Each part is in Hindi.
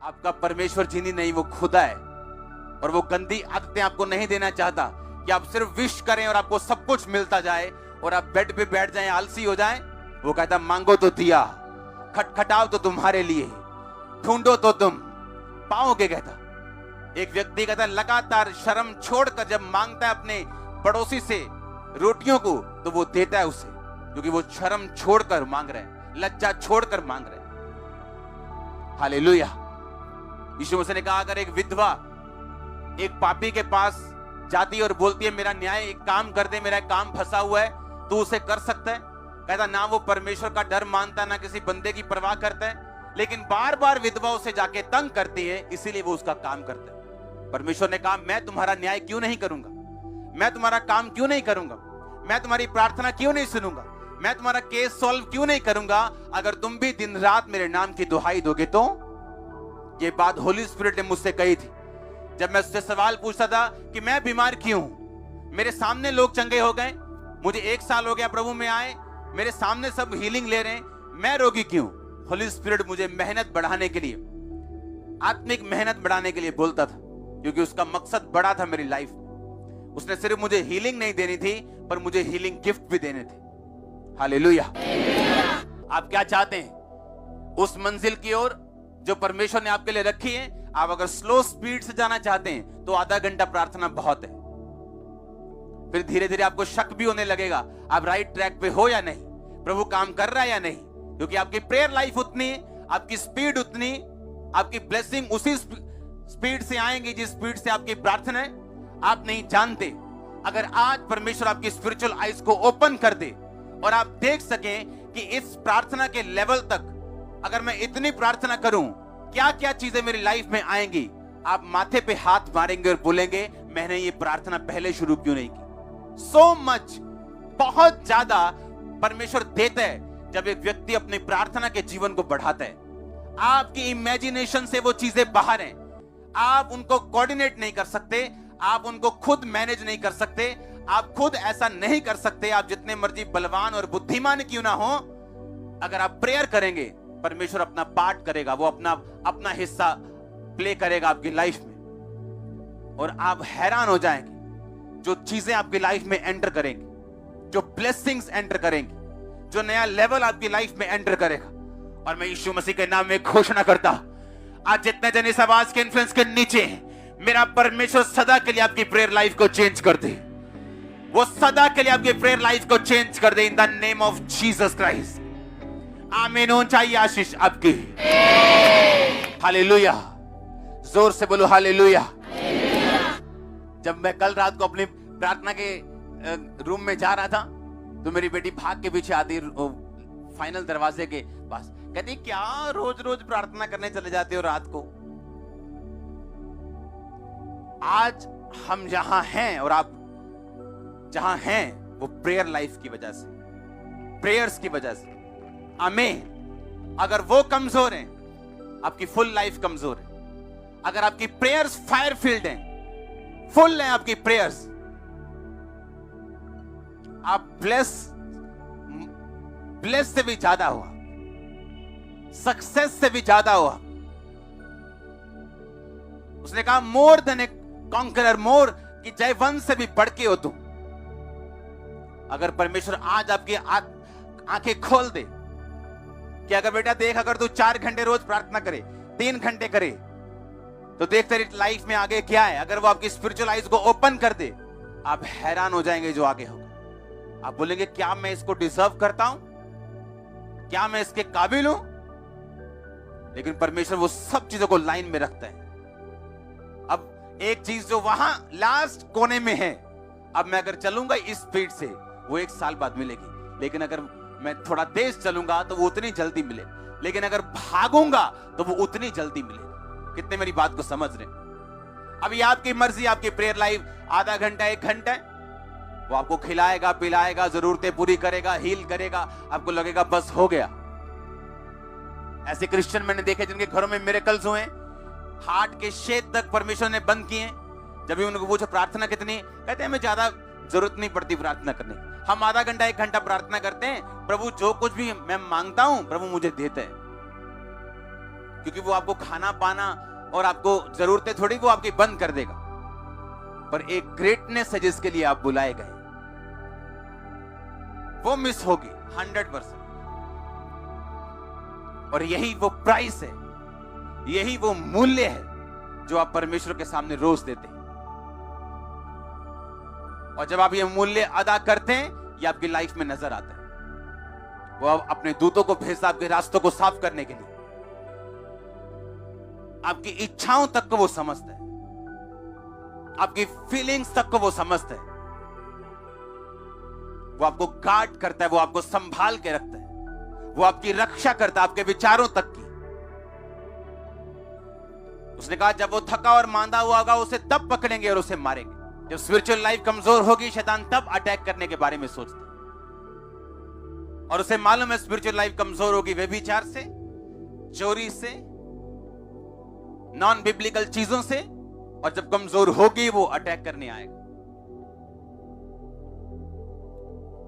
आपका परमेश्वर जिनी नहीं, वो खुदा है। और वो गंदी आदतें आपको नहीं देना चाहता कि आप सिर्फ विश करें और आपको सब कुछ मिलता जाए और आप बेड पे बैठ जाएं, आलसी हो जाएं। वो कहता मांगो तो दिया, खटखटाओ तो तुम्हारे लिए, ढूंढो तो तुम पाओगे। कहता एक व्यक्ति कहता लगातार शर्म छोड़कर जब मांगता है अपने पड़ोसी से रोटियों को, तो वो देता है उसे, क्योंकि वो शर्म छोड़कर मांग रहे हैं, लज्जा छोड़कर मांग रहे हैं। हालेलुया। यीशु मसीह ने कहा अगर एक विधवा एक पापी के पास जाती और बोलती है मेरा न्याय एक काम कर दे, मेरा एक काम फंसा हुआ है, तो उसे कर सकता है? कहता ना वो परमेश्वर का डर मानता, ना किसी बंदे की परवाह करता है, लेकिन बार बार विधवा उसे जाके तंग करती है, इसीलिए वो उसका काम करता है। परमेश्वर ने कहा मैं तुम्हारा न्याय क्यों नहीं करूंगा, मैं तुम्हारा काम क्यों नहीं करूंगा, मैं तुम्हारी प्रार्थना क्यों नहीं सुनूंगा, मैं तुम्हारा केस सॉल्व क्यों नहीं करूंगा, अगर तुम भी दिन रात मेरे नाम की दुहाई दोगे तो। ये बात होली स्पिरिट ने मुझसे कही थी जब मैं उससे सवाल पूछता था कि मैं बीमार क्यों हूं, मेरे सामने लोग चंगे हो गए, मुझे 1 साल हो गया प्रभु में आए, मेरे सामने सब हीलिंग ले रहे हैं, मैं रोगी क्यों? होली स्पिरिट मुझे मेहनत बढ़ाने के लिए, आत्मिक मेहनत बढ़ाने के लिए बोलता था, क्योंकि उसका मकसद बड़ा था मेरी लाइफ में। उसने सिर्फ मुझे हीलिंग नहीं देनी थी, पर मुझे हीलिंग गिफ्ट भी देने थे। हालेलुया। आप क्या चाहते हैं? उस मंजिल की ओर जो परमेश्वर ने आपके लिए रखी है। आप अगर स्लो स्पीड से जाना चाहते हैं तो आधा घंटा प्रार्थना बहुत है। फिर धीरे धीरे आपको शक भी होने लगेगा आप राइट ट्रैक पे हो या नहीं, प्रभु काम कर रहा है या नहीं, क्योंकि आपकी प्रेयर लाइफ उतनी, आपकी स्पीड उतनी, आपकी ब्लेसिंग उसी स्पीड से आएंगी जिस स्पीड से आपकी प्रार्थना है। आप नहीं जानते, अगर आज परमेश्वर आपकी स्पिरिचुअल आइज को ओपन कर दे और आप देख सकें कि इस प्रार्थना के लेवल तक अगर मैं इतनी प्रार्थना करूं क्या क्या चीजें मेरी लाइफ में आएंगी, आप माथे पे हाथ मारेंगे और बोलेंगे मैंने ये प्रार्थना पहले शुरू क्यों नहीं की। सो मच, बहुत ज्यादा परमेश्वर देता है जब एक व्यक्ति अपनी प्रार्थना के जीवन को बढ़ाता है। आपकी इमेजिनेशन से वो चीजें बाहर हैं, आप उनको कोऑर्डिनेट नहीं कर सकते, आप उनको खुद मैनेज नहीं कर सकते, आप खुद ऐसा नहीं कर सकते, आप जितने मर्जी बलवान और बुद्धिमान क्यों ना हो। अगर आप प्रेयर करेंगे परमेश्वर अपना पार्ट करेगा, वो अपना हिस्सा प्ले करेगा आपकी लाइफ में, और आप हैरान हो जाएंगे जो चीजें आपकी लाइफ में एंटर करेंगी, जो ब्लेसिंग्स एंटर करेंगी, जो नया लेवल आपकी लाइफ में एंटर करेगा। और मैं यीशु मसीह के नाम में घोषणा करता, आज जितने जन इस आवाज के इन्फ्लुएंस के नीचे हैं, मेरा परमेश्वर सदा के लिए आपकी प्रेयर लाइफ को चेंज कर दे, वो सदा के लिए आपकी प्रेयर लाइफ को चेंज कर दे in the name of Jesus Christ. Amen. होनी चाहिए आशीष आपकी। हालेलुया। जोर से बोलो हालेलुया। जब मैं कल रात को अपनी प्रार्थना के रूम में जा रहा था तो मेरी बेटी भाग के पीछे आती, फाइनल दरवाजे के पास, कहती क्या रोज रोज प्रार्थना करने चले जाते हो रात को। आज हम जहां हैं और आप जहां हैं वो प्रेयर लाइफ की वजह से, प्रेयर्स की वजह से। आमीन। अगर वो कमजोर हैं, आपकी फुल लाइफ कमजोर है। अगर आपकी प्रेयर्स फायर फील्ड हैं, फुल हैं आपकी प्रेयर्स, आप ब्लेस से भी ज्यादा हुआ, सक्सेस से भी ज्यादा हुआ। उसने कहा मोर देन ए कॉन्करर, मोर कि जयवंत से भी बढ़ के हो तुम। अगर परमेश्वर आज आपकी आंखें खोल दे कि अगर बेटा देख, अगर तू 4 घंटे रोज प्रार्थना करे, 3 घंटे करे, तो देख तेरी लाइफ में आगे क्या है। अगर वो आपकी स्पिरिचुअल आइज को ओपन कर दे, आप हैरान हो जाएंगे जो आगे होगा। आप बोलेंगे क्या मैं इसको डिजर्व करता हूं, क्या मैं इसके काबिल हूं? लेकिन परमेश्वर वो सब चीजों को लाइन में रखता है। अब एक चीज जो वहां लास्ट कोने में है, अब मैं अगर चलूंगा इस स्पीड से, वो 1 साल बाद मिलेगी, लेकिन अगर मैं थोड़ा तेज चलूंगा तो वो उतनी जल्दी मिले, लेकिन अगर भागूंगा तो वो उतनी जल्दी मिलेगी। कितने मेरी बात को समझ रहे? अभी आपकी मर्जी, आपकी प्रेयर लाइफ आधा घंटा 1 घंटा है, वो आपको खिलाएगा पिलाएगा, जरूरतें पूरी करेगा, हील करेगा, आपको लगेगा बस हो गया। ऐसे क्रिश्चियन मैंने देखे जिनके घरों में मिरेकल्स हुए, हार्ट के छेद तक परमेश्वर ने बंद किए। जब भी उनको पूछो प्रार्थना कितनी, कहते हैं हमें ज्यादा जरूरत नहीं पड़ती प्रार्थना करने, हम आधा घंटा 1 घंटा प्रार्थना करते हैं, प्रभु जो कुछ भी मैं मांगता हूं प्रभु मुझे देते हैं। क्योंकि वो आपको खाना पाना और आपको जरूरतें थोड़ी वो आपकी बंद कर देगा, पर एक ग्रेटनेस है जिसके लिए आप बुलाए गए, वो मिस होगी 100%। और यही वो प्राइस है, यही वो मूल्य है जो आप परमेश्वर के सामने रोज देते हैं। और जब आप ये मूल्य अदा करते हैं, ये आपकी लाइफ में नजर आता है। वो अब अपने दूतों को भेजता आपके रास्तों को साफ करने के लिए, आपकी इच्छाओं तक को वो समझता है, आपकी फीलिंग्स तक को वो समझता है। वो आपको गार्ड करता है, वो आपको संभाल के रखता है, वो आपकी रक्षा करता है आपके विचारों तक की। उसने कहा जब वो थका और मांदा हुआ होगा उसे तब पकड़ेंगे और उसे मारेंगे। जब स्पिरिचुअल लाइफ कमजोर होगी, शैतान तब अटैक करने के बारे में सोचता है, और उसे मालूम है स्पिरिचुअल लाइफ कमजोर होगी व्यभिचार से, चोरी से, नॉन बिब्लिकल चीजों से, और जब कमजोर होगी वो अटैक करने आएगा।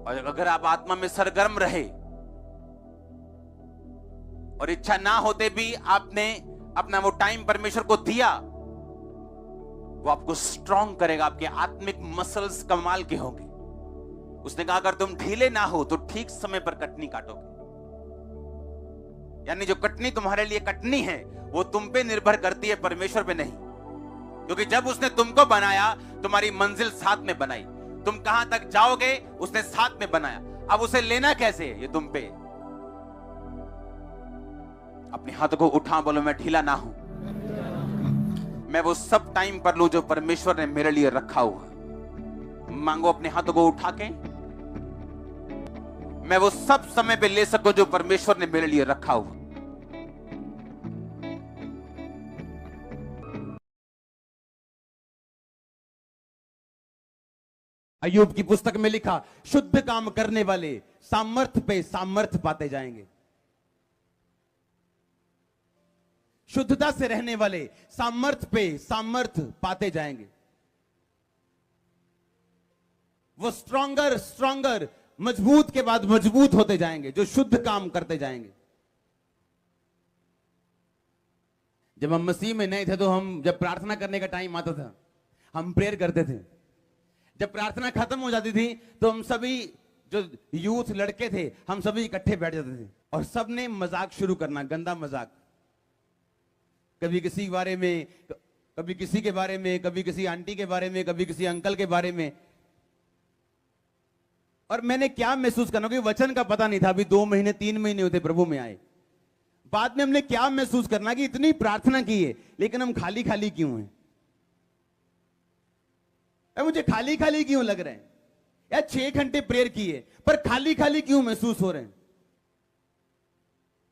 और अगर आप आत्मा में सरगर्म रहे और इच्छा ना होते भी आपने अपना वो टाइम परमेश्वर को दिया, वो आपको स्ट्रॉन्ग करेगा, आपके आत्मिक मसल्स कमाल के होंगे। उसने कहा अगर तुम ढीले ना हो तो ठीक समय पर कटनी काटोगे। यानी जो कटनी तुम्हारे लिए कटनी है वो तुम पे निर्भर करती है, परमेश्वर पे नहीं। क्योंकि जब उसने तुमको बनाया, तुम्हारी मंजिल साथ में बनाई, तुम कहां तक जाओगे उसने साथ में बनाया। अब उसे लेना कैसे, ये तुम पे। अपने हाथों को उठा, बोलो मैं ढीला ना हूं, मैं वो सब टाइम पर लूं जो परमेश्वर ने मेरे लिए रखा हुआ। मांगो अपने हाथों को उठा के, मैं वो सब समय पे ले सकूं जो परमेश्वर ने मेरे लिए रखा हुआ। अय्यूब की पुस्तक में लिखा, शुद्ध काम करने वाले सामर्थ्य पे सामर्थ्य पाते जाएंगे। शुद्धता से रहने वाले सामर्थ्य पे सामर्थ्य पाते जाएंगे। वो स्ट्रॉन्गर मजबूत के बाद मजबूत होते जाएंगे जो शुद्ध काम करते जाएंगे। जब हम मसीह में नहीं थे तो हम जब प्रार्थना करने का टाइम आता था, हम प्रेयर करते थे। जब प्रार्थना खत्म हो जाती थी तो हम सभी जो यूथ लड़के थे, हम सभी इकट्ठे बैठ जाते थे और सबने मजाक शुरू करना, गंदा मजाक। कभी किसी के बारे में, कभी किसी के बारे में, कभी किसी आंटी के बारे में, कभी किसी अंकल के बारे में। और मैंने क्या महसूस करना, कि वचन का पता नहीं था, अभी 2 महीने 3 महीने होते प्रभु में आए। बाद में हमने क्या महसूस करना कि इतनी प्रार्थना की है लेकिन हम खाली खाली क्यों हैं। मुझे खाली खाली क्यों लग रहे हैं यार। 6 घंटे प्रेयर किए पर खाली खाली क्यों महसूस हो रहे हैं।